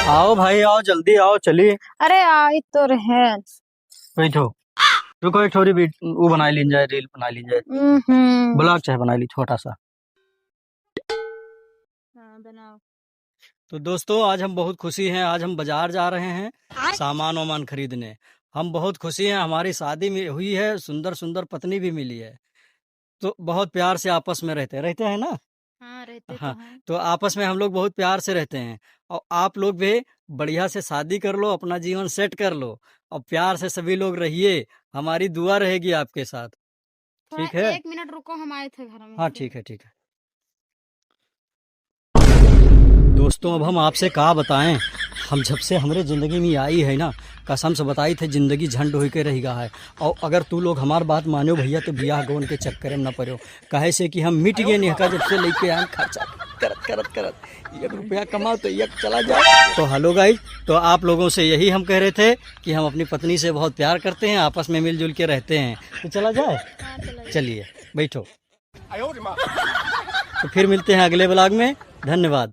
आओ भाई आओ, जल्दी आओ, चलिए अरे आई तो रहे। बैठो। रुको एक छोरी वो बना ली जाए, रील बना ली जाए, ब्लॉग चाहे बना ली छोटा सा। हाँ, बनाओ। तो दोस्तों आज हम बहुत खुशी हैं, आज हम बाजार जा रहे हैं सामान वामान खरीदने। हम बहुत खुशी हैं, हमारी शादी में हुई है, सुंदर सुंदर पत्नी भी मिली है। तो बहुत प्यार से आपस में रहते हैं ना। हाँ रहते तो हाँ, हैं। तो आपस में हम लोग बहुत प्यार से रहते हैं। और आप लोग भी बढ़िया से शादी कर लो, अपना जीवन सेट कर लो और प्यार से सभी लोग रहिए। हमारी दुआ रहेगी आपके साथ। थोड़ा ठीक है? 1 मिनट रुको, हम आए थे घर में हाँ से। ठीक है, ठीक है। दोस्तों अब हम आपसे क्या बताएं, हम जब से हमारे ज़िंदगी में आई है ना, कसम से बताई थे ज़िंदगी झंड हो के रही है। और अगर तू लोग हमार बात मानो भैया तो बियाह गौन के चक्कर में न पड़ो। कहे से कि हम मिट गए नहीं का, जब से लेके आए खर्चा करत करत करत 1 रुपया कमाओ तो 1 चला जाए। तो हेलो गाइस, तो आप लोगों से यही हम कह रहे थे कि हम अपनी पत्नी से बहुत प्यार करते हैं, आपस में मिलजुल के रहते हैं। तो चला जाए? हाँ, चलिए बैठो। तो फिर मिलते हैं अगले ब्लॉग में। धन्यवाद।